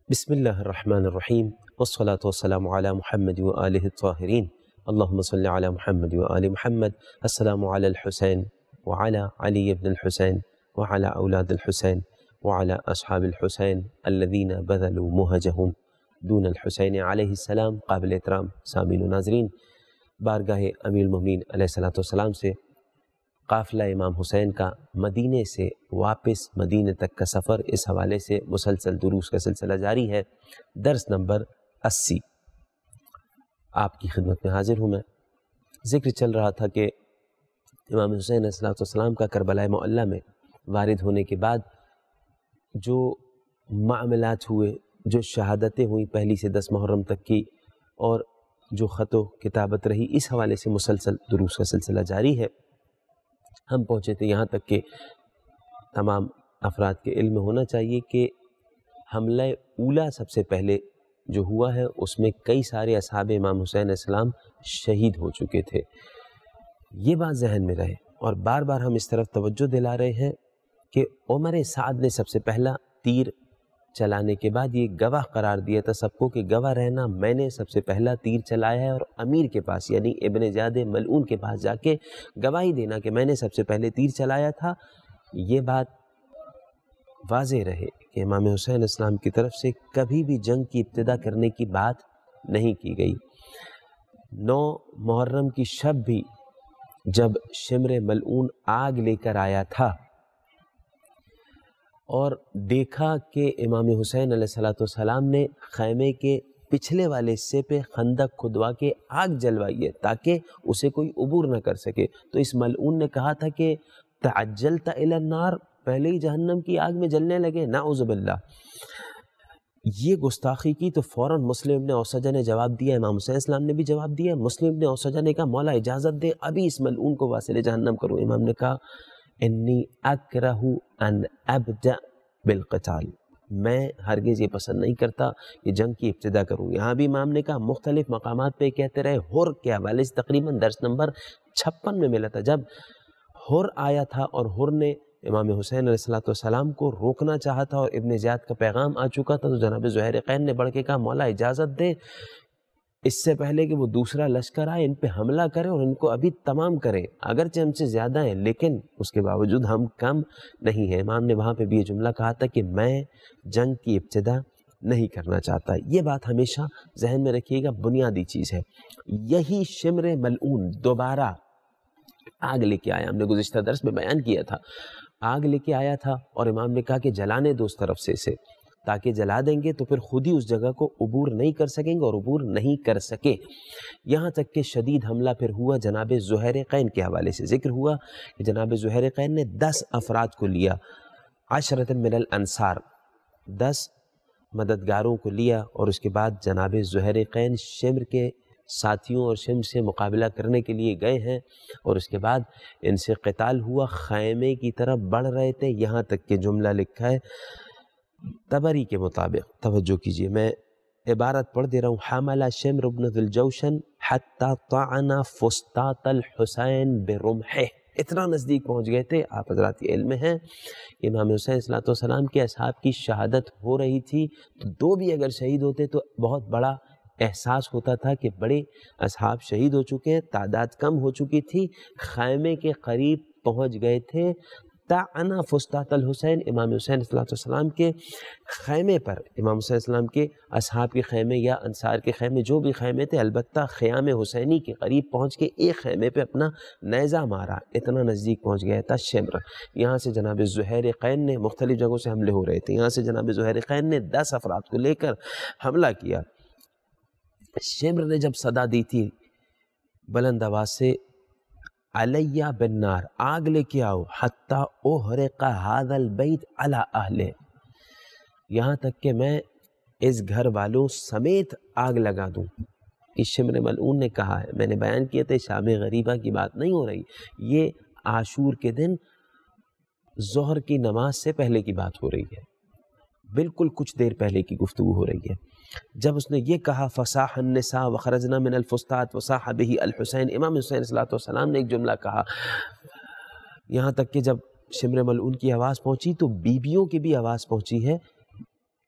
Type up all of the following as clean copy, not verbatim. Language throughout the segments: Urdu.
بسم اللہ الرحمن الرحیم والصلاة والسلام علی محمد وآلہ الطاہرین اللہم صلی علی محمد وآل محمد السلام علی الحسین وعلی علی ابن الحسین وعلی اولاد الحسین وعلی اصحاب الحسین الذین بذلوا مہجہم دون الحسین علیہ السلام۔ قابل احترام سامعین و ناظرین، بارگاہ امیر المومنین علیہ السلام سے قافلہ امام حسین کا مدینے سے واپس مدینے تک کا سفر، اس حوالے سے مسلسل دروس کا سلسلہ جاری ہے۔ درس نمبر 80 آپ کی خدمت میں حاضر ہوں میں۔ ذکر چل رہا تھا کہ امام حسین علیہ السلام کا کربلا معلیٰ میں وارد ہونے کے بعد جو معاملات ہوئے، جو شہادتیں ہوئیں پہلی سے 10 محرم تک کی، اور جو خط و کتابت رہی، اس حوالے سے مسلسل دروس کا سلسلہ جاری ہے۔ ہم پہنچے تھے یہاں تک کہ تمام افراد کے علم میں ہونا چاہیے کہ حملہ اولا سب سے پہلے جو ہوا ہے اس میں کئی سارے اصحاب امام حسین علیہ السلام شہید ہو چکے تھے۔ یہ بات ذہن میں رہے، اور بار بار ہم اس طرف توجہ دلا رہے ہیں کہ عمر سعد نے سب سے پہلا تیر چلانے کے بعد یہ گواہ قرار دیا تھا سب کو کہ گواہ رہنا، میں نے سب سے پہلا تیر چلایا ہے، اور امیر کے پاس یعنی ابن زیاد ملعون کے پاس جا کے گواہی دینا کہ میں نے سب سے پہلے تیر چلایا تھا۔ یہ بات واضح رہے کہ امام حسین علیہ السلام کی طرف سے کبھی بھی جنگ کی ابتدا کرنے کی بات نہیں کی گئی۔ 9 محرم کی شب بھی جب شمر ملعون آگ لے کر آیا تھا اور دیکھا کہ امام حسین علیہ السلام نے خیمے کے پچھلے والے حصے پہ خندق کھدوا کے آگ جلوائی ہے تاکہ اسے کوئی عبور نہ کر سکے، تو اس ملعون نے کہا تھا کہ تعجلت الی النار، پہلے ہی جہنم کی آگ میں جلنے لگے، نعوذ باللہ۔ یہ گستاخی کی تو فوراً مسلم ابن اوسجہ نے جواب دیا، امام حسین السلام نے بھی جواب دیا۔ مسلم ابن اوسجہ نے کہا مولا اجازت دے ابھی اس ملعون کو واصل جہنم کروں۔ امام نے کہا انی اکرہ ان ابدأ بالقتال، میں ہرگز یہ پسند نہیں کرتا کہ جنگ کی ابتدا کروں۔ یہاں بھی امام نے کہا، مختلف مقامات پہ کہتے رہے۔ حر کے حوالے سے تقریباً درس نمبر 56 میں ملا تھا، جب حر آیا تھا اور حر نے امام حسین علیہ السلام کو روکنا چاہا تھا اور ابن زیاد کا پیغام آ چکا تھا، تو جناب زہیر نے بڑھ کے کہا مولا اجازت دے اس سے پہلے کہ وہ دوسرا لشکر آئے ان پہ حملہ کرے اور ان کو ابھی تمام کرے، اگرچہ ہم سے زیادہ ہیں لیکن اس کے باوجود ہم کم نہیں ہیں۔ امام نے وہاں پہ بھی یہ جملہ کہا تھا کہ میں جنگ کی ابتدا نہیں کرنا چاہتا۔ یہ بات ہمیشہ ذہن میں رکھیے گا، بنیادی چیز ہے۔ یہی شمر ملعون دوبارہ آگ لے کے آیا، ہم نے گزشتہ درس میں بیان کیا تھا، آگ لے کے آیا تھا اور امام نے کہا کہ جلانے دو اس طرف سے اسے، تاکہ جلا دیں گے تو پھر خود ہی اس جگہ کو عبور نہیں کر سکیں گے اور عبور نہیں کر سکے۔ یہاں تک کہ شدید حملہ پھر ہوا، جناب زہیر کے حوالے سے ذکر ہوا کہ جناب زہیر نے 10 افراد کو لیا، 10 من الانصار، 10 مددگاروں کو لیا، اور اس کے بعد جناب زہیر شمر کے ساتھیوں اور شمر سے مقابلہ کرنے کے لیے گئے ہیں، اور اس کے بعد ان سے قتال ہوا، خیمے کی طرف بڑھ رہے تھے، یہاں تک کہ جملہ لکھا ہے طبری کے مطابق، توجہ کیجئے میں عبارت پڑھ دے رہا ہوں، حمل شمر بن ذی الجوشن حتی طعن فسطاط الحسین برمحہ، اتنا نزدیک پہنچ گئے تھے۔ آپ حضرات کے علم میں ہیں کہ امام حسین صلی اللہ علیہ وسلم کے اصحاب کی شہادت ہو رہی تھی، تو 2 بھی اگر شہید ہوتے تو بہت بڑا احساس ہوتا تھا کہ بڑے اصحاب شہید ہو چکے ہیں، تعداد کم ہو چکی تھی، خیمے کے قریب پہنچ گئے تھے۔ طعن فسطاط الحسین، امام حسین صلی اللہ علیہ وسلم کے خیمے پر، امام حسین صلی اللہ علیہ وسلم کے اصحاب کے خیمے یا انصار کے خیمے، جو بھی خیمے تھے، البتہ خیام حسینی کے قریب پہنچ کے ایک خیمے پہ اپنا نیزہ مارا، اتنا نزدیک پہنچ گیا تھا شمر۔ یہاں سے جناب زہیر نے مختلف جگہوں سے حملے ہو رہے تھے، یہاں سے جناب زہیر نے 10 افراد کو لے کر حملہ کیا۔ شمر نے جب صدا دی تھی بلند آواز سے علیہ بالنار، آگ لے کے آؤ، حتی احرق ھذا البیت علی اہلہ، یہاں تک کہ میں اس گھر والوں سمیت آگ لگا دوں۔ اس شمر ملعون نے کہا ہے، میں نے بیان کیا تھا شام غریبہ کی بات نہیں ہو رہی، یہ عاشور کے دن ظہر کی نماز سے پہلے کی بات ہو رہی ہے، بالکل کچھ دیر پہلے کی گفتگو ہو رہی ہے۔ جب اس نے یہ کہا فصاح النساء وخرجنا من الفسطاط وصاح به الحسین، امام حسین صلی اللہ علیہ وسلم نے ایک جملہ کہا، یہاں تک کہ جب شمر ملعون کی آواز پہنچی تو بیویوں کی بھی آواز پہنچی ہے،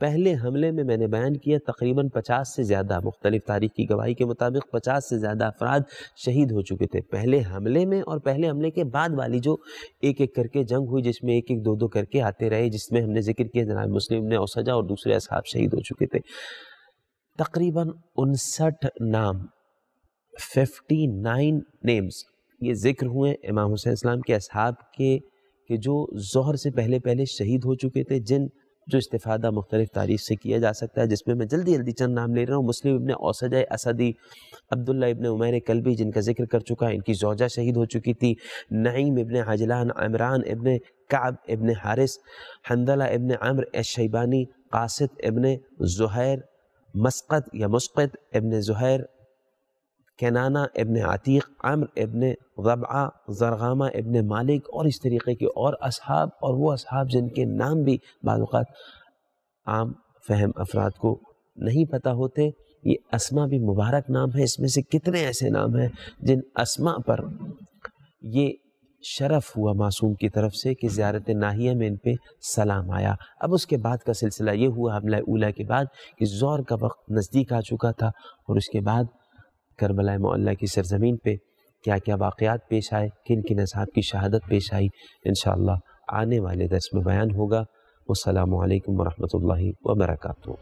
پہلے حملے میں نے بیان کیا تقریباً 50 سے زیادہ، مختلف تاریخ کی گواہی کے مطابق 50 سے زیادہ افراد شہید ہو چکے تھے پہلے حملے میں، اور پہلے حملے کے بعد والی جو ایک ایک کر کے جنگ ہوئی جس میں ایک ایک دو دو کر کے آتے رہے، جس میں ہم نے ذکر کیا جناب مسلم نے اوسجا اور دوسرے اصحاب شہید ہو چکے تھے۔ تقریباً 59 نام 59 نیمز یہ ذکر ہوئے امام حسین السلام کے اصحاب کے کہ جو ظہر سے پہلے شہید ہو چکے تھے، جو استفادہ مختلف تاریخ سے کیا جا سکتا ہے، جس میں جلدی چند نام لے رہا ہوں۔ مسلم ابن اوسجہ اسدی، عبداللہ ابن عمیر کلبی جن کا ذکر کر چکا، ان کی زوجہ شہید ہو چکی تھی، نعیم ابن عجلان، عمران ابن کعب ابن حارث، حنظلہ ابن عمر الشیبانی، قاسط ابن زہیر، مسقط ابن زہیر، کنانہ ابن عتیق، عمر ابن ضبعہ، زرغامہ ابن مالک، اور اس طریقے کے اور اصحاب، اور وہ اصحاب جن کے نام بھی بعض اوقات عام فہم افراد کو نہیں پتہ ہوتے۔ یہ اسماء بھی مبارک نام ہے، اس میں سے کتنے ایسے نام ہیں جن اسماء پر یہ شرف ہوا معصوم کی طرف سے کہ زیارت ناہیہ میں ان پہ سلام آیا۔ اب اس کے بعد کا سلسلہ یہ ہوا حملہ اولیٰ کے بعد کہ ظہر کا وقت نزدیک آ چکا تھا، اور اس کے بعد کربلا معلیٰ کی سرزمین پہ کیا کیا واقعات پیش آئے، کن کن اصحاب کی شہادت پیش آئی، انشاءاللہ آنے والے درس میں بیان ہوگا۔ والسلام علیکم ورحمۃ اللہ وبرکاتہ۔